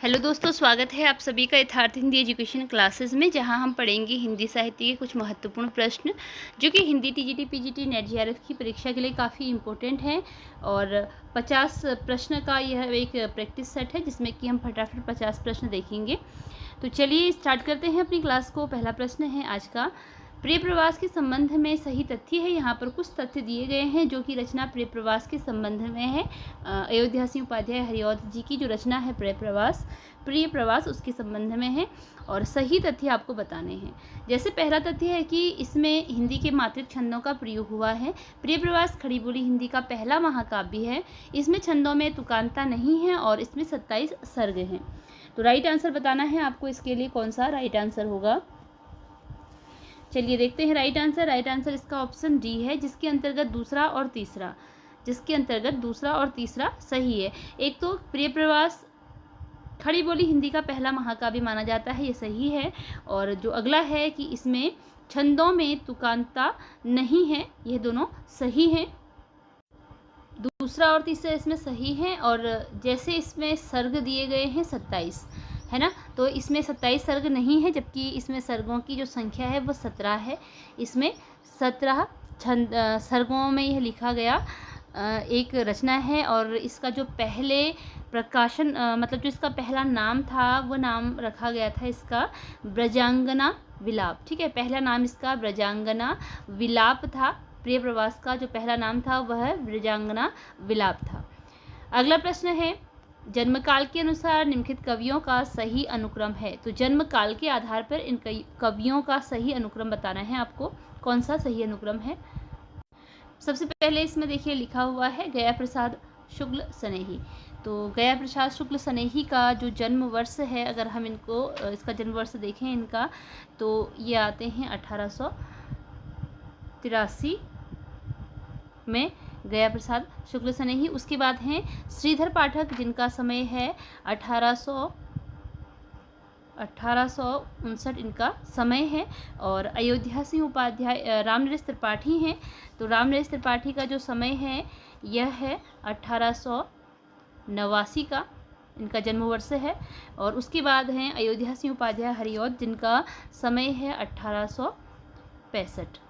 Hello दोस्तों, स्वागत है आप सभी का यथार्थ हिंदी एजुकेशन क्लासेस में, जहां हम पढ़ेंगे हिंदी साहित्य के कुछ महत्वपूर्ण प्रश्न जो कि Hindi TGT PGT net JRF की परीक्षा के लिए काफ़ी इम्पोर्टेंट हैं। और 50 प्रश्न का यह एक प्रैक्टिस सेट है जिसमें कि हम फटाफट 50 प्रश्न देखेंगे। तो चलिए स्टार्ट करते हैं अपनी क्लास को। पहला प्रश्न है आज का, प्रिय प्रवास के संबंध में सही तथ्य है। यहाँ पर कुछ तथ्य दिए गए हैं जो कि रचना प्रिय प्रवास के संबंध में है। अयोध्या सिंह उपाध्याय हरिऔध जी की जो रचना है प्रिय प्रवास उसके संबंध में है और सही तथ्य आपको बताने हैं। जैसे पहला तथ्य है कि इसमें हिंदी के मात्रिक छंदों का प्रयोग हुआ है। प्रिय प्रवास खड़ी बोली हिंदी का पहला महाकाव्य है। इसमें छंदों में तुकांता नहीं है और इसमें 27 सर्ग हैं। तो राइट आंसर बताना है आपको। इसके लिए कौन सा राइट आंसर होगा, चलिए देखते हैं राइट आंसर। राइट आंसर इसका ऑप्शन डी है, जिसके अंतर्गत दूसरा और तीसरा सही है। एक तो प्रिय प्रवास खड़ी बोली हिंदी का पहला महाकाव्य माना जाता है, ये सही है। और जो अगला है कि इसमें छंदों में तुकांता नहीं है, ये दोनों सही हैं। दूसरा और तीसरा इसमें सही है। और जैसे इसमें सर्ग दिए गए हैं 27 है ना, तो इसमें 27 सर्ग नहीं है, जबकि इसमें सर्गों की जो संख्या है वो 17 है। इसमें 17 सर्गों में यह लिखा गया एक रचना है। और इसका जो पहले प्रकाशन मतलब जो इसका पहला नाम था वो नाम रखा गया था इसका ब्रजांगना विलाप। ठीक है, पहला नाम इसका ब्रजांगना विलाप था। प्रिय प्रवास का जो पहला नाम था वह ब्रजांगना विलाप था। अगला प्रश्न है, जन्मकाल के अनुसार निम्नलिखित कवियों का सही अनुक्रम है। तो जन्मकाल के आधार पर इन कवियों का सही अनुक्रम बताना है आपको। कौन सा सही अनुक्रम है? सबसे पहले इसमें देखिए लिखा हुआ है गया प्रसाद शुक्ल सनेही। तो गया प्रसाद शुक्ल सनेही का जो जन्म वर्ष है, अगर हम इसका जन्म वर्ष देखें इनका, तो ये आते हैं 1883 में गया प्रसाद शुक्ल सनेही। उसके बाद हैं श्रीधर पाठक, जिनका समय है 1859 इनका समय है। और अयोध्या सिंह उपाध्याय रामनरेश त्रिपाठी हैं। तो रामनरेश त्रिपाठी का जो समय है यह है 1889 का इनका जन्म वर्ष है। और उसके बाद हैं अयोध्या सिंह उपाध्याय हरिऔध, जिनका समय है 1865।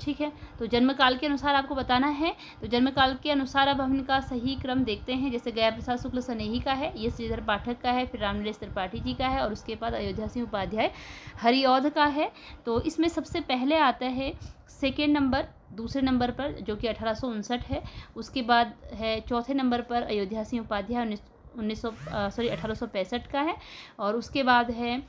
ठीक है, तो जन्मकाल के अनुसार आपको बताना है। तो जन्मकाल के अनुसार अब हम इनका सही क्रम देखते हैं। जैसे गया प्रसाद शुक्ल सनेही का है, ये श्रीधर पाठक का है, फिर रामनरेश त्रिपाठी जी का है और उसके बाद अयोध्या सिंह उपाध्याय हरिऔध का है। तो इसमें सबसे पहले आता है सेकेंड नंबर, दूसरे नंबर पर जो कि 1859 है। उसके बाद है चौथे नंबर पर अयोध्या सिंह उपाध्याय 1865 का है। और उसके बाद है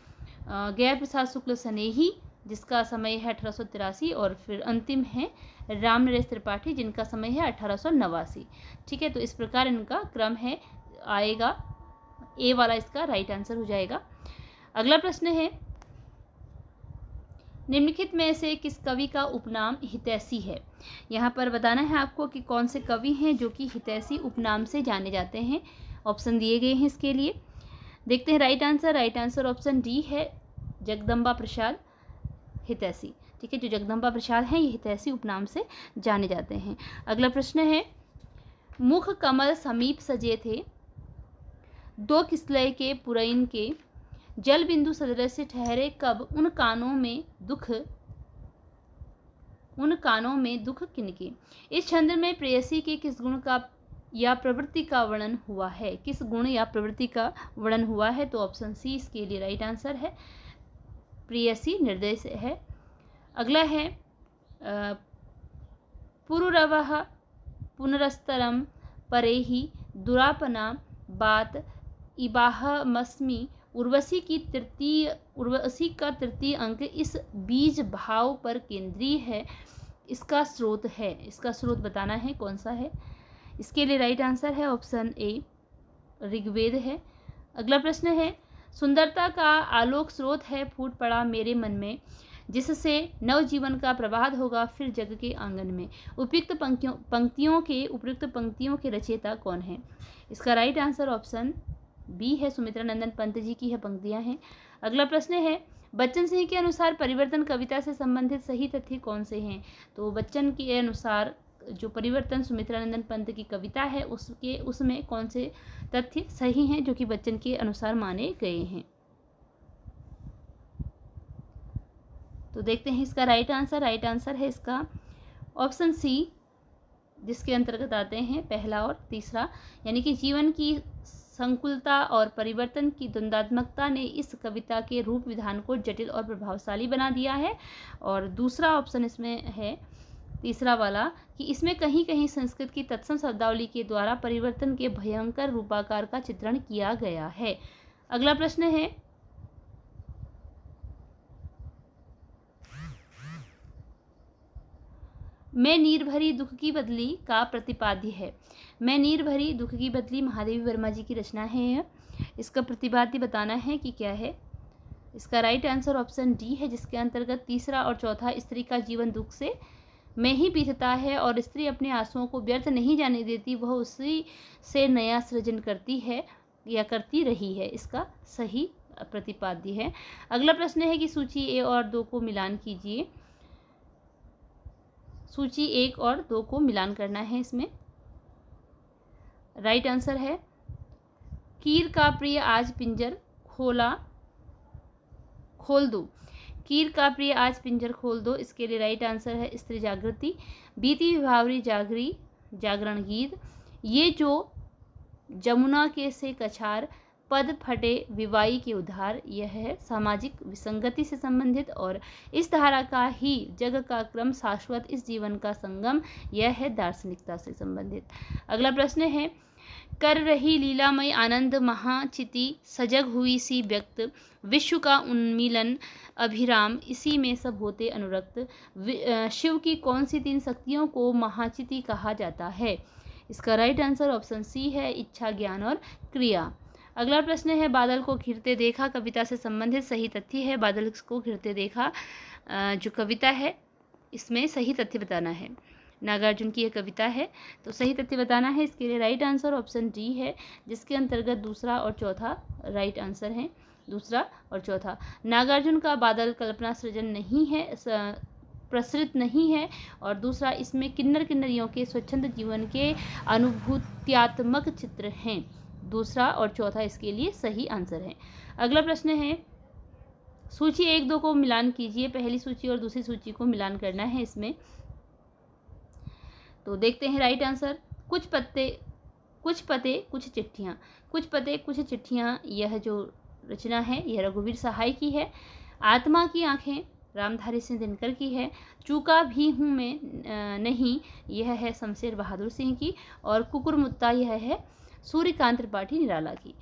गया प्रसाद शुक्ल सनेही, जिसका समय है 1883। और फिर अंतिम है रामनरेश त्रिपाठी, जिनका समय है 1889। ठीक है, तो इस प्रकार इनका क्रम है आएगा। ए वाला इसका राइट आंसर हो जाएगा। अगला प्रश्न है, निम्नलिखित में से किस कवि का उपनाम हितैषी है। यहाँ पर बताना है आपको कि कौन से कवि हैं जो कि हितैषी उपनाम से जाने जाते हैं। ऑप्शन दिए गए हैं इसके लिए, देखते हैं right answer. Right answer option D है, जगदम्बा प्रसाद हितैषी। ठीक है, जो जगदम्बा प्रसाद हैं ये हितैषी उपनाम से जाने जाते हैं। अगला प्रश्न है, मुख कमल समीप सजे थे, दो किसलय के पुरैन के, जल बिंदु सदृश ठहरे कब, उन कानों में दुख किनके। इस छंद में प्रेयसी के किस गुण का या प्रवृत्ति का वर्णन हुआ है। किस गुण या प्रवृत्ति का वर्णन हुआ है? तो ऑप्शन सी इसके लिए राइट आंसर है, प्रेयसी निर्देश है। अगला है, पुरुरवः पुनरस्तरम परेहि दुरापना बात इबाहमस्मि। उर्वशी का तृतीय अंक इस बीज भाव पर केंद्रीय है। इसका स्रोत बताना है कौन सा है। इसके लिए राइट आंसर है ऑप्शन ए, ऋग्वेद है। अगला प्रश्न है, सुंदरता का आलोक स्रोत है फूट पड़ा मेरे मन में, जिससे नवजीवन का प्रभात होगा फिर जग के आंगन में। उपयुक्त पंक्तियों के रचयिता कौन है? इसका राइट आंसर ऑप्शन बी है, सुमित्रा नंदन पंत जी की यह पंक्तियां हैं। अगला प्रश्न है, बच्चन सिंह के अनुसार परिवर्तन कविता से संबंधित सही तथ्य कौन से हैं? तो बच्चन के अनुसार जो परिवर्तन सुमित्रानंदन पंत की कविता है उसमें कौन से तथ्य सही हैं जो कि बच्चन के अनुसार माने गए हैं। तो देखते हैं इसका राइट आंसर है इसका ऑप्शन सी, जिसके अंतर्गत आते हैं पहला और तीसरा, यानी कि जीवन की संकुलता और परिवर्तन की द्वंद्वात्मकता ने इस कविता के रूप विधान को जटिल और प्रभावशाली बना दिया है। और दूसरा ऑप्शन इसमें है, तीसरा वाला, कि इसमें कहीं कहीं संस्कृत की तत्सम शब्दावली के द्वारा परिवर्तन के भयंकर रूपाकार का चित्रण किया गया है। अगला प्रश्न है, मैं नीर भरी दुख की बदली का प्रतिपाद्य है। मैं नीर भरी दुख की बदली महादेवी वर्मा जी की रचना है। इसका प्रतिपाद्य बताना है कि क्या है। इसका राइट आंसर ऑप्शन डी है, जिसके अंतर्गत तीसरा और चौथा, स्त्री का जीवन दुख से में ही बीतता है और स्त्री अपने आंसुओं को व्यर्थ नहीं जाने देती, वह उसी से नया सृजन करती है या करती रही है। इसका सही प्रतिपाद्य है। अगला प्रश्न है कि सूची 1 और 2 को मिलान कीजिए। सूची 1 और 2 को मिलान करना है। इसमें राइट आंसर है, कीर का प्रिय आज पिंजर खोल दो। कीर का प्रिय आज पिंजर खोल दो, इसके लिए राइट आंसर है स्त्री जागृति। बीती विभावरी जागरण गीत, ये जो जमुना के से कछार, पद फटे विवाई के उधार, यह है सामाजिक विसंगति से संबंधित। और इस धारा का ही जग का क्रम शाश्वत इस जीवन का संगम, यह है दार्शनिकता से संबंधित। अगला प्रश्न है, कर रही लीलामय आनंद महाचिति, सजग हुई सी व्यक्त, विश्व का उन्मीलन अभिराम, इसी में सब होते अनुरक्त। शिव की कौन सी 3 शक्तियों को महाचिति कहा जाता है। इसका राइट आंसर ऑप्शन सी है, इच्छा, ज्ञान और क्रिया। अगला प्रश्न है, बादल को घिरते देखा कविता से संबंधित सही तथ्य है। बादल को घिरते देखा जो कविता है, इसमें सही तथ्य बताना है। नागार्जुन की यह कविता है, तो सही तथ्य बताना है। इसके लिए राइट आंसर ऑप्शन डी है, जिसके अंतर्गत दूसरा और चौथा राइट आंसर है। दूसरा और चौथा, नागार्जुन का बादल कल्पना सृजन नहीं है, प्रसृत नहीं है। और दूसरा, इसमें किन्नर किन्नरियों के स्वच्छंद जीवन के अनुभूत्यात्मक चित्र हैं। दूसरा और चौथा इसके लिए सही आंसर है। अगला प्रश्न है, सूची 1, 2 को मिलान कीजिए। पहली सूची और दूसरी सूची को मिलान करना है इसमें। तो देखते हैं राइट आंसर, कुछ पते कुछ चिट्ठियाँ। कुछ पते कुछ चिट्ठियाँ, यह जो रचना है यह रघुवीर सहाय की है। आत्मा की आंखें रामधारी सिंह दिनकर की है। चूका भी हूँ मैं नहीं, यह है शमशेर बहादुर सिंह की। और कुकुरमुत्ता, यह है सूर्यकांत त्रिपाठी निराला की।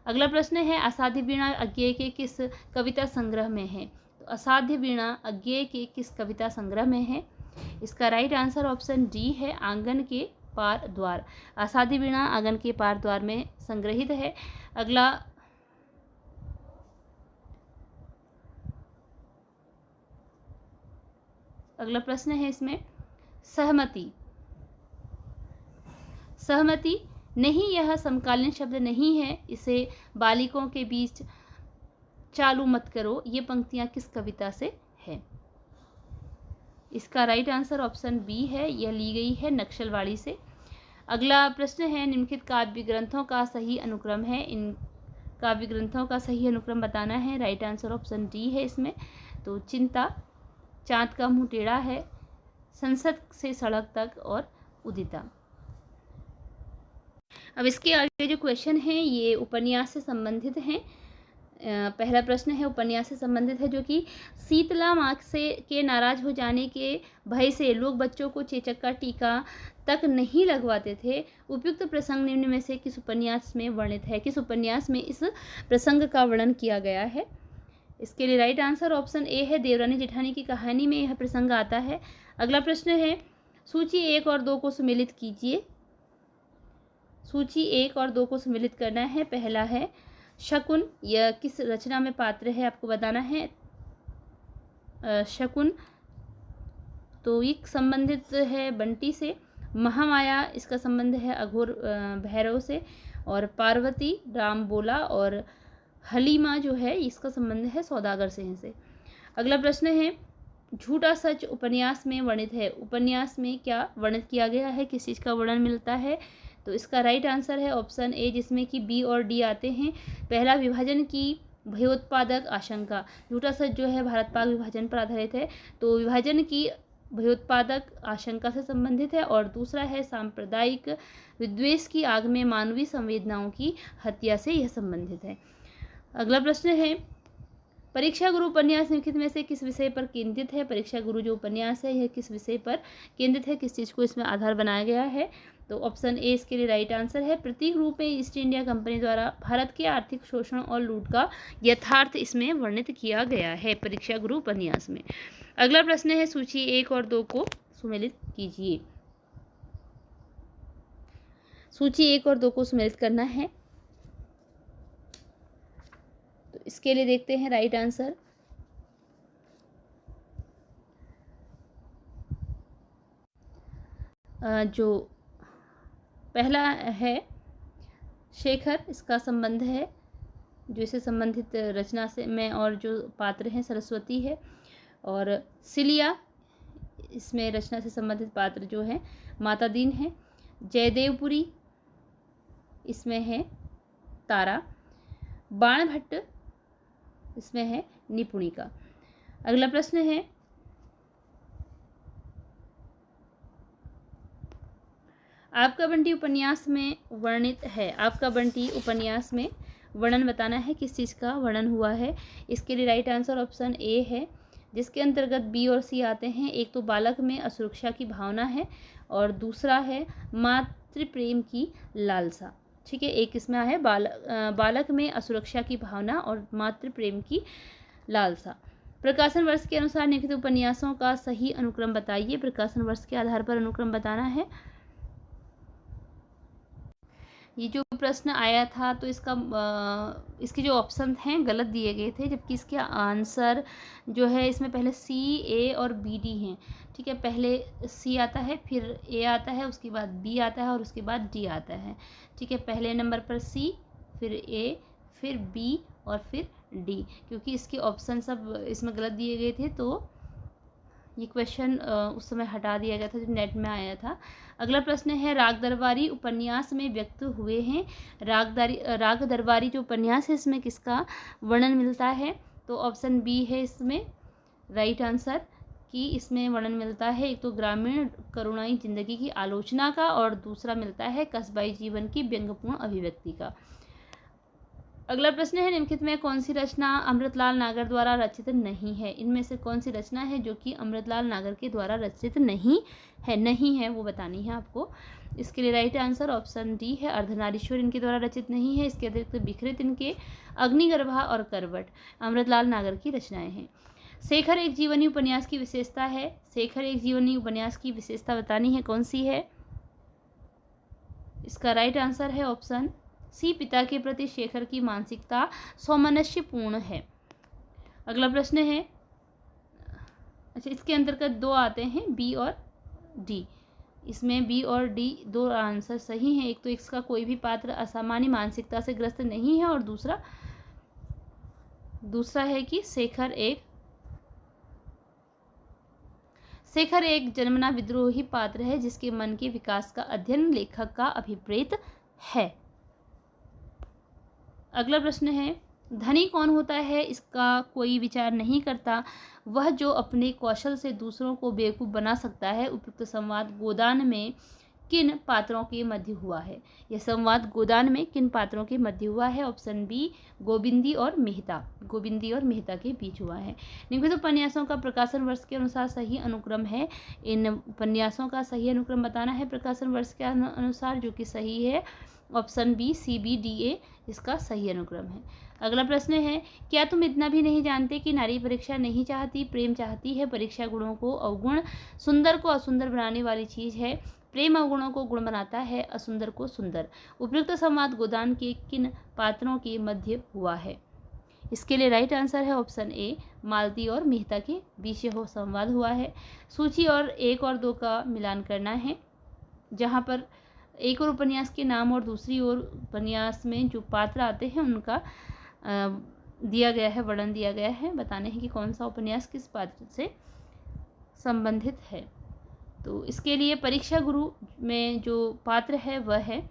अगला प्रश्न है, असाध्य वीणा अज्ञेय के किस कविता संग्रह में है। तो असाध्य वीणा अज्ञेय के किस कविता संग्रह में है। इसका राइट आंसर ऑप्शन डी है, आंगन के पार द्वार। असाध्य वीणा आंगन के पार द्वार में संग्रहित है। अगला प्रश्न है इसमें, सहमति नहीं, यह समकालीन शब्द नहीं है, इसे बालिकों के बीच चालू मत करो, ये पंक्तियां किस कविता से है। इसका राइट आंसर ऑप्शन बी है, यह ली गई है नक्सलवाड़ी से। अगला प्रश्न है, निम्नलिखित काव्य ग्रंथों का सही अनुक्रम है। इन काव्य ग्रंथों का सही अनुक्रम बताना है। राइट आंसर ऑप्शन डी है इसमें। तो चिंता, चाँद का मुंह टेढ़ा है, संसद से सड़क तक और उदिता। अब इसके आगे जो क्वेश्चन हैं ये उपन्यास से संबंधित हैं। पहला प्रश्न है उपन्यास से संबंधित है, जो कि शीतला माँ के नाराज हो जाने के भय से लोग बच्चों को चेचक का टीका तक नहीं लगवाते थे। उपयुक्त प्रसंग निम्न में से किस उपन्यास में वर्णित है। किस उपन्यास में इस प्रसंग का वर्णन किया गया है। इसके लिए राइट आंसर ऑप्शन ए है, देवरानी जेठानी की कहानी में यह प्रसंग आता है। अगला प्रश्न है, सूची 1 और 2 को सम्मिलित कीजिए। सूची 1 और 2 को सम्मिलित करना है। पहला है शकुन, यह किस रचना में पात्र है आपको बताना है। शकुन तो ये संबंधित है बंटी से। महामाया, इसका संबंध है अघोर भैरव से। और पार्वती राम बोला और हलीमा जो है इसका संबंध है सौदागर सिंह से। अगला प्रश्न है, झूठा सच उपन्यास में वर्णित है। उपन्यास में क्या वर्णित किया गया है, किस चीज़ का वर्णन मिलता है? तो इसका राइट आंसर है ऑप्शन ए, जिसमें कि बी और डी आते हैं। पहला, विभाजन की भयोत्पादक आशंका। झूठा सच जो है भारत पाक विभाजन पर आधारित है, तो विभाजन की भयोत्पादक आशंका से संबंधित है। और दूसरा है सांप्रदायिक विद्वेष की आग में मानवीय संवेदनाओं की हत्या से यह संबंधित है। अगला प्रश्न है, परीक्षा गुरु उपन्यास निम्नलिखित में से किस विषय पर केंद्रित है? परीक्षा गुरु जो उपन्यास है यह किस विषय पर केंद्रित है, किस चीज़ को इसमें आधार बनाया गया है? तो ऑप्शन ए इसके लिए राइट आंसर है। प्रतीक रूप में ईस्ट इंडिया कंपनी द्वारा भारत के आर्थिक शोषण और लूट का यथार्थ इसमें वर्णित किया गया है परीक्षा गुरु उपन्यास में। अगला प्रश्न है, सूची 1 और 2 को सुमेलित कीजिए। सूची 1 और 2 को सुमेलित करना है, तो इसके लिए देखते हैं राइट आंसर। जो पहला है शेखर, इसका संबंध है जो इससे संबंधित रचना से में, और जो पात्र हैं सरस्वती है। और सिलिया, इसमें रचना से संबंधित पात्र जो है माता दीन है। जयदेवपुरी, इसमें है तारा। बाणभट्ट, इसमें है निपुणिका। अगला प्रश्न है, आपका बंटी उपन्यास में वर्णित है। आपका बंटी उपन्यास में वर्णन बताना है, किस चीज़ का वर्णन हुआ है? इसके लिए राइट आंसर ऑप्शन ए है, जिसके अंतर्गत बी और सी आते हैं। एक तो बालक में असुरक्षा की भावना है, और दूसरा है मातृ प्रेम की लालसा। ठीक है, एक इसमें है बालक में असुरक्षा की भावना और मातृ प्रेम की लालसा। प्रकाशन वर्ष के अनुसार निम्नलिखित उपन्यासों का सही अनुक्रम बताइए। प्रकाशन वर्ष के आधार पर अनुक्रम बताना है। ये जो प्रश्न आया था तो इसके जो ऑप्शन हैं गलत दिए गए थे, जबकि इसके आंसर जो है इसमें पहले सी, ए और बी, डी हैं। ठीक है, पहले सी आता है, फिर ए आता है, उसके बाद बी आता है और उसके बाद डी आता है। ठीक है, पहले नंबर पर सी, फिर ए, फिर बी और फिर डी। क्योंकि इसके ऑप्शन सब इसमें गलत दिए गए थे, तो ये क्वेश्चन उस समय हटा दिया गया था जो नेट में आया था। अगला प्रश्न है, राग दरबारी उपन्यास में व्यक्त हुए हैं। राग दरबारी जो उपन्यास है इसमें किसका वर्णन मिलता है? तो ऑप्शन बी है इसमें राइट आंसर, कि इसमें वर्णन मिलता है एक तो ग्रामीण करुणाई जिंदगी की आलोचना का, और दूसरा मिलता है कस्बाई जीवन की व्यंग्यपूर्ण अभिव्यक्ति का। अगला प्रश्न है, निम्नलिखित में कौन सी रचना अमृतलाल नागर द्वारा रचित नहीं है? इनमें से कौन सी रचना है जो कि अमृतलाल नागर के द्वारा रचित नहीं है वो बतानी है आपको। इसके लिए राइट आंसर ऑप्शन डी है, अर्धनारीश्वर इनके द्वारा रचित नहीं है। इसके अतिरिक्त बिखरे तिनके, अग्निगर्भा और करवट अमृतलाल नागर की रचनाएं हैं। शेखर एक जीवनी उपन्यास की विशेषता है। शेखर एक जीवनी उपन्यास की विशेषता बतानी है, कौन सी है? इसका राइट आंसर है ऑप्शन सी, पिता के प्रति शेखर की मानसिकता सौमनस्यपूर्ण है। अगला प्रश्न है, अच्छा इसके अंतर्गत दो आते हैं बी और डी। इसमें बी और डी दो आंसर सही हैं। एक तो इसका कोई भी पात्र असामान्य मानसिकता से ग्रस्त नहीं है, और दूसरा है कि शेखर एक जन्मना विद्रोही पात्र है जिसके मन के विकास का अध्ययन लेखक का अभिप्रेत है। अगला प्रश्न है, धनी कौन होता है? इसका कोई विचार नहीं करता, वह जो अपने कौशल से दूसरों को बेवकूफ़ बना सकता है। उपयुक्त संवाद गोदान में किन पात्रों के मध्य हुआ है? यह संवाद गोदान में किन पात्रों के मध्य हुआ है? ऑप्शन बी, गोविंदी और मेहता के बीच हुआ है। निम्नलिखित उपन्यासों का प्रकाशन वर्ष के अनुसार सही अनुक्रम है। इन उपन्यासों का सही अनुक्रम बताना है प्रकाशन वर्ष के अनुसार, जो कि सही है ऑप्शन बी, सी, बी, डी, ए इसका सही अनुक्रम है। अगला प्रश्न है, क्या तुम इतना भी नहीं जानते कि नारी परीक्षा नहीं चाहती, प्रेम चाहती है? परीक्षा गुणों को अवगुण, सुंदर को असुंदर बनाने वाली चीज़ है। प्रेम अवगुणों को गुण बनाता है, असुंदर को सुंदर। उपयुक्त संवाद गोदान के किन पात्रों के मध्य हुआ है? इसके लिए राइट आंसर है ऑप्शन ए, मालती और मेहता के बीच हो संवाद हुआ है। सूची और 1 और 2 का मिलान करना है, जहाँ पर एक और उपन्यास के नाम और दूसरी ओर उपन्यास में जो पात्र आते हैं उनका दिया गया है, वर्णन दिया गया है। बताने हैं कि कौन सा उपन्यास किस पात्र से संबंधित है। तो इसके लिए परीक्षा गुरु में जो पात्र है वह है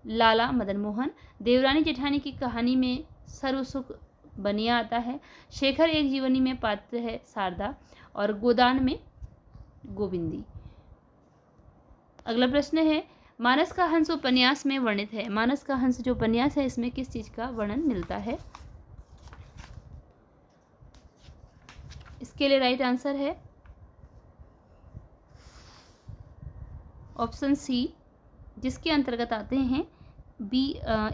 लाला मदन मोहन। देवरानी जेठानी की कहानी में सर्वसुख बनिया आता है। शेखर एक जीवनी में पात्र है शारदा, और गोदान में गोविंदी। अगला प्रश्न है, मानस का हंस उपन्यास में वर्णित है। मानस का हंस जो उपन्यास है इसमें किस चीज का वर्णन मिलता है? इसके लिए राइट आंसर है ऑप्शन सी, जिसके अंतर्गत आते हैं बी,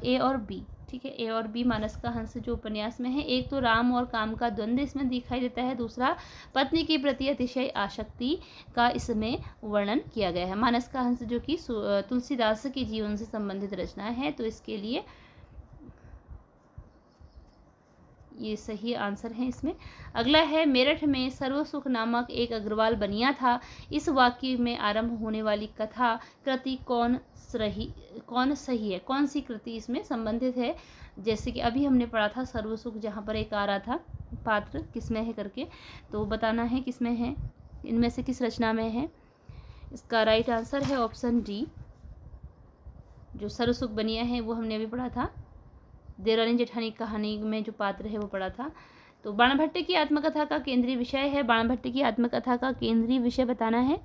ए और बी। ठीक है, ए और बी मानस का हंस जो उपन्यास में है। एक तो राम और काम का द्वंद्व इसमें दिखाई देता है, दूसरा पत्नी के प्रति अतिशय आसक्ति का इसमें वर्णन किया गया है। मानस का हंस जो कि तुलसीदास के जीवन से संबंधित रचना है, तो इसके लिए ये सही आंसर है इसमें। अगला है, मेरठ में सर्वसुख नामक एक अग्रवाल बनिया था। इस वाक्य में आरंभ होने वाली कथा कृति कौन सही है? कौन सी कृति इसमें संबंधित है? जैसे कि अभी हमने पढ़ा था सर्वसुख, जहाँ पर एक आ रहा था पात्र किसमें है करके, तो बताना है किसमें है, इनमें से किस रचना में है। इसका राइट आंसर है ऑप्शन डी, जो सर्वसुख बनिया है वो हमने अभी पढ़ा था। देवरानी जेठानी कहानी में जो पात्र है वो पढ़ा था। तो बाणभट्ट की आत्मकथा का केंद्रीय विषय है। बाणभट्ट की आत्मकथा का केंद्रीय विषय बताना है,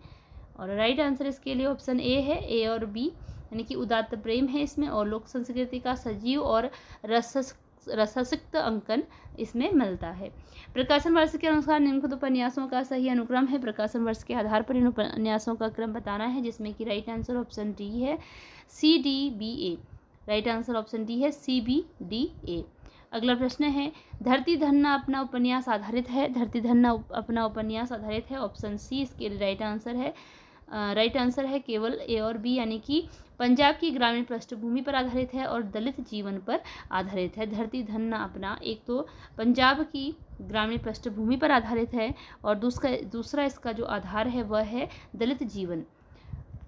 और राइट आंसर इसके लिए ऑप्शन ए है। ए और बी यानी कि उदात्त प्रेम है इसमें, और लोक संस्कृति का सजीव और रससिक्त अंकन इसमें मिलता है। प्रकाशन वर्ष के अनुसार निम्नलिखित उपन्यासों का सही अनुक्रम है। प्रकाशन वर्ष के आधार पर इन उपन्यासों का क्रम बताना है, जिसमें कि राइट आंसर ऑप्शन डी है, सी डी बी ए। राइट आंसर ऑप्शन डी है, सी बी डी ए। अगला प्रश्न है, धरती धन्ना अपना उपन्यास आधारित है। धरती धन्ना अपना उपन्यास आधारित है, ऑप्शन सी इसके लिए राइट आंसर है। राइट आंसर है केवल ए और बी, यानी कि पंजाब की ग्रामीण पृष्ठभूमि पर आधारित है और दलित जीवन पर आधारित है। धरती धन्ना अपना एक तो पंजाब की ग्रामीण पृष्ठभूमि पर आधारित है, और दूसरा इसका जो आधार है वह है दलित जीवन।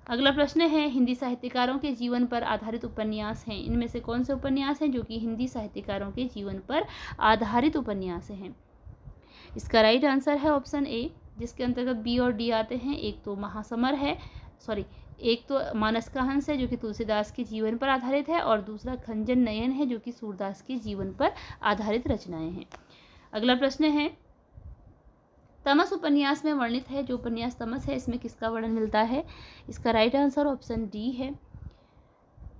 अगला प्रश्न है, हिंदी साहित्यकारों के जीवन पर आधारित उपन्यास हैं। इनमें से कौन से उपन्यास हैं जो कि हिंदी साहित्यकारों के जीवन पर आधारित उपन्यास हैं? इसका राइट आंसर है ऑप्शन ए, जिसके अंतर्गत बी और डी आते हैं। एक तो महासमर है, एक तो मानस का हंस है जो कि तुलसीदास के जीवन पर आधारित है, और दूसरा खंजन नयन है जो कि सूरदास के जीवन पर आधारित रचनाएं हैं। अगला प्रश्न है, तमस उपन्यास में वर्णित है। जो उपन्यास तमस है इसमें किसका वर्णन मिलता है? इसका राइट आंसर ऑप्शन डी है।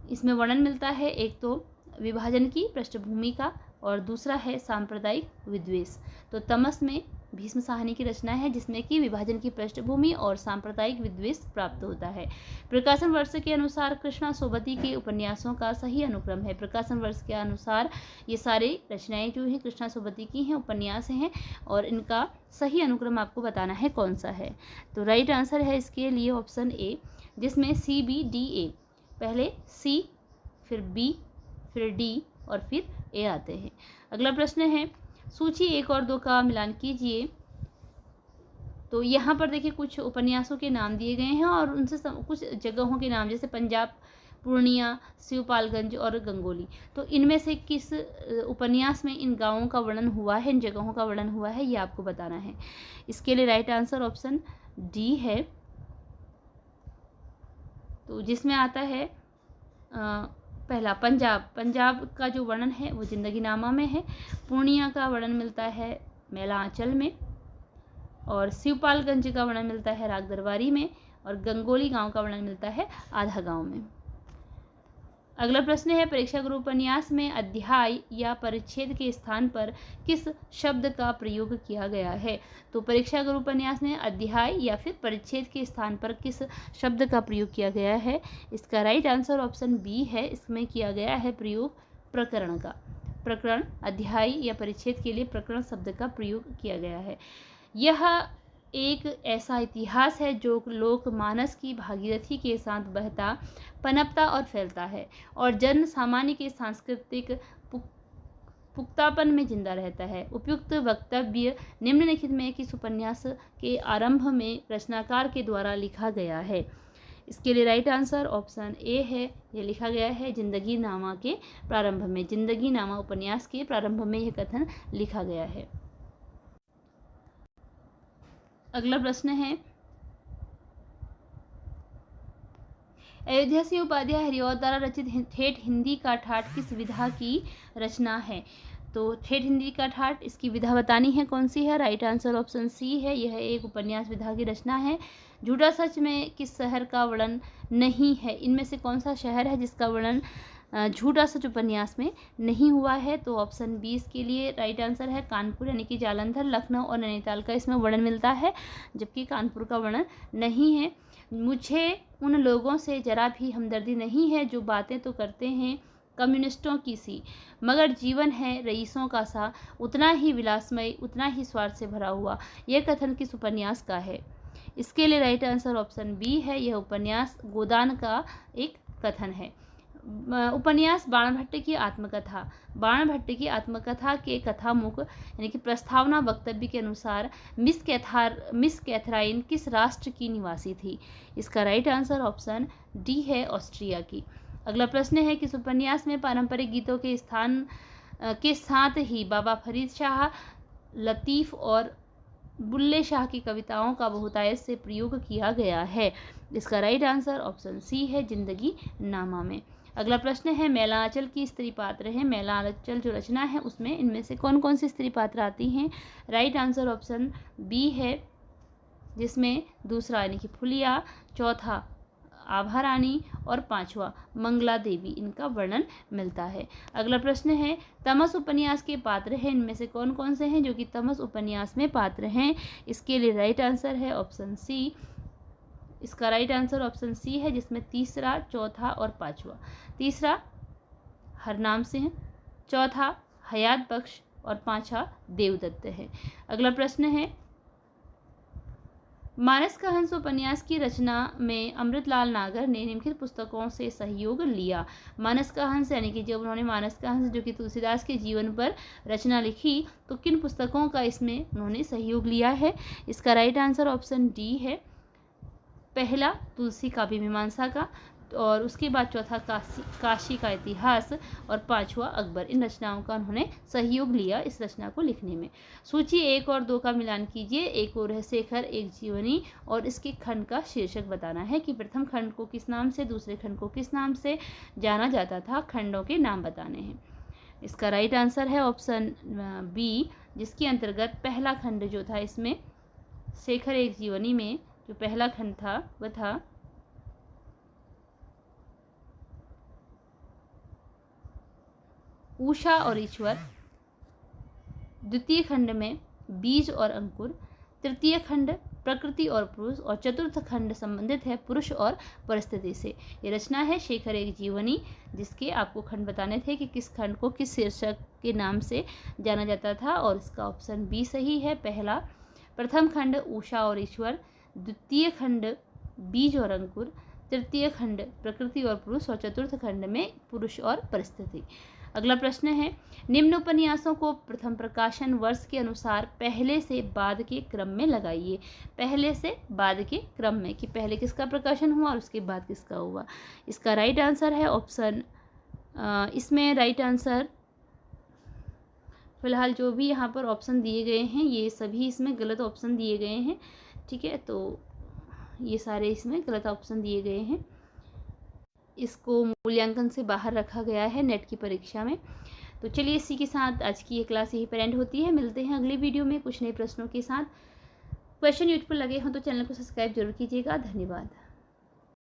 इसमें वर्णन मिलता है एक तो विभाजन की पृष्ठभूमि का, और दूसरा है सांप्रदायिक विद्वेष। तो तमस में भीष्म साहनी की रचना है जिसमें कि विभाजन की पृष्ठभूमि और सांप्रदायिक विद्वेष प्राप्त होता है। प्रकाशन वर्ष के अनुसार कृष्णा सोबती के उपन्यासों का सही अनुक्रम है। प्रकाशन वर्ष के अनुसार ये सारे रचनाएं जो हैं कृष्णा सोबती की हैं, उपन्यास हैं, और इनका सही अनुक्रम आपको बताना है कौन सा है। तो राइट आंसर है इसके लिए ऑप्शन ए, जिसमें सी बी डी ए, पहले सी फिर बी फिर डी और फिर ए आते हैं। अगला प्रश्न है, सूची 1 और 2 का मिलान कीजिए। तो यहाँ पर देखिए कुछ उपन्यासों के नाम दिए गए हैं और उनसे कुछ जगहों के नाम, जैसे पंजाब, पूर्णिया, शिवपालगंज और गंगोली। तो इनमें से किस उपन्यास में इन गांवों का वर्णन हुआ है, इन जगहों का वर्णन हुआ है, ये आपको बताना है। इसके लिए राइट आंसर ऑप्शन डी है, तो जिसमें आता है पहला पंजाब का जो वर्णन है वो जिंदगीनामा में है। पूर्णिया का वर्णन मिलता है मेला आंचल में, और शिवपालगंज का वर्णन मिलता है राग दरबारी में, और गंगोली गांव का वर्णन मिलता है आधा गांव में। अगला प्रश्न है, परीक्षा गुरु उपन्यास में अध्याय या परिच्छेद के स्थान पर किस शब्द का प्रयोग किया गया है? तो परीक्षा गुरु उपन्यास में अध्याय या फिर परिच्छेद के स्थान पर किस शब्द का प्रयोग किया गया है? इसका राइट आंसर ऑप्शन बी है। इसमें किया गया है प्रयोग प्रकरण का। प्रकरण, अध्याय या परिच्छेद के लिए प्रकरण शब्द का प्रयोग किया गया है। यह एक ऐसा इतिहास है जो लोकमानस की भागीरथी के साथ बहता, पनपता और फैलता है, और जन सामान्य के सांस्कृतिक पुख्तापन में जिंदा रहता है। उपयुक्त वक्तव्य निम्नलिखित में किस उपन्यास के आरंभ में रचनाकार के द्वारा लिखा गया है? इसके लिए राइट आंसर ऑप्शन ए है। यह लिखा गया है जिंदगीनामा के प्रारंभ में। जिंदगीनामा उपन्यास के प्रारंभ में यह कथन लिखा गया है। अगला प्रश्न है, अयोध्या सिंह उपाध्याय हरिऔध द्वारा रचित ठेठ हिंदी का ठाठ किस विधा की रचना है? तो ठेठ हिंदी का ठाठ, इसकी विधा बतानी है कौन सी है? राइट आंसर ऑप्शन सी है, यह एक उपन्यास विधा की रचना है। झूठा सच में किस शहर का वर्णन नहीं है? इनमें से कौन सा शहर है जिसका वर्णन झूठा सच उपन्यास में नहीं हुआ है? तो ऑप्शन 20 के लिए राइट आंसर है कानपुर, यानी कि जालंधर, लखनऊ और नैनीताल का इसमें वर्णन मिलता है, जबकि कानपुर का वर्णन नहीं है। मुझे उन लोगों से जरा भी हमदर्दी नहीं है जो बातें तो करते हैं कम्युनिस्टों की सी, मगर जीवन है रईसों का सा, उतना ही विलासमय, उतना ही स्वार्थ से भरा हुआ। यह कथन किस उपन्यास का है? इसके लिए राइट आंसर ऑप्शन बी है, यह उपन्यास गोदान का एक कथन है। उपन्यास बाणभट्ट की आत्मकथा। बाणभट्ट की आत्मकथा के कथामुख यानी कि प्रस्तावना वक्तव्य के अनुसार मिस कैथराइन किस राष्ट्र की निवासी थी? इसका राइट आंसर ऑप्शन डी है, ऑस्ट्रिया की। अगला प्रश्न है, किस उपन्यास में पारंपरिक गीतों के स्थान के साथ ही बाबा फरीद शाह, लतीफ़ और बुल्ले शाह की कविताओं का बहुतायत से प्रयोग किया गया है? इसका राइट आंसर ऑप्शन सी है, जिंदगी नामा में। अगला प्रश्न है, मैला आंचल की स्त्री पात्र है। मैला आंचल जो रचना है उसमें इनमें से कौन कौन सी स्त्री पात्र आती हैं? राइट आंसर ऑप्शन बी है, जिसमें दूसरा यानी कि फुलिया, चौथा आभा रानी और पांचवा मंगला देवी, इनका वर्णन मिलता है। अगला प्रश्न है, तमस उपन्यास के पात्र हैं, इनमें से कौन कौन से हैं जो कि तमस उपन्यास में पात्र हैं? इसके लिए राइट आंसर है ऑप्शन सी। इसका राइट आंसर ऑप्शन सी है, जिसमें तीसरा, चौथा और पांचवा। तीसरा हरनाम सिंह, चौथा हयात बख्श और पांचवा देवदत्त है। अगला प्रश्न है, मानस का हंस उपन्यास की रचना में अमृतलाल नागर ने निम्नलिखित पुस्तकों से सहयोग लिया। मानस का हंस यानी कि जब उन्होंने मानस का हंस जो कि तुलसीदास के जीवन पर रचना लिखी, तो किन पुस्तकों का इसमें उन्होंने सहयोग लिया है? इसका राइट आंसर ऑप्शन डी है, पहला तुलसी काव्य मीमांसा का, और उसके बाद चौथा काशी का इतिहास और पांचवा अकबर। इन रचनाओं का उन्होंने सहयोग लिया इस रचना को लिखने में। सूची 1 और 2 का मिलान कीजिए। एक और है शेखर एक जीवनी, और इसके खंड का शीर्षक बताना है कि प्रथम खंड को किस नाम से, दूसरे खंड को किस नाम से जाना जाता था। खंडों के नाम बताने हैं। इसका राइट आंसर है ऑप्शन बी, जिसके अंतर्गत पहला खंड जो था इसमें शेखर एक जीवनी में जो पहला खंड था वह था उषा और ईश्वर, द्वितीय खंड में बीज और अंकुर, तृतीय खंड प्रकृति और पुरुष, और चतुर्थ खंड संबंधित है पुरुष और परिस्थिति से। ये रचना है शेखर एक जीवनी, जिसके आपको खंड बताने थे कि किस खंड को किस शीर्षक के नाम से जाना जाता था, और इसका ऑप्शन बी सही है। पहला प्रथम खंड उषा और ईश्वर, द्वितीय खंड बीज और अंकुर, तृतीय खंड प्रकृति और पुरुष, और चतुर्थ खंड में पुरुष और परिस्थिति। अगला प्रश्न है, निम्न उपन्यासों को प्रथम प्रकाशन वर्ष के अनुसार पहले से बाद के क्रम में लगाइए। पहले से बाद के क्रम में, कि पहले किसका प्रकाशन हुआ और उसके बाद किसका हुआ। इसका राइट आंसर है ऑप्शन, इसमें राइट आंसर फिलहाल जो भी यहाँ पर ऑप्शन दिए गए हैं ये सभी इसमें गलत ऑप्शन दिए गए हैं। ठीक है, तो ये सारे इसमें गलत ऑप्शन दिए गए हैं। इसको मूल्यांकन से बाहर रखा गया है नेट की परीक्षा में। तो चलिए इसी के साथ आज की ये क्लास यहीं पर एंड होती है। मिलते हैं अगले वीडियो में कुछ नए प्रश्नों के साथ। क्वेश्चन यूजफुल लगे हों तो चैनल को सब्सक्राइब जरूर कीजिएगा। धन्यवाद।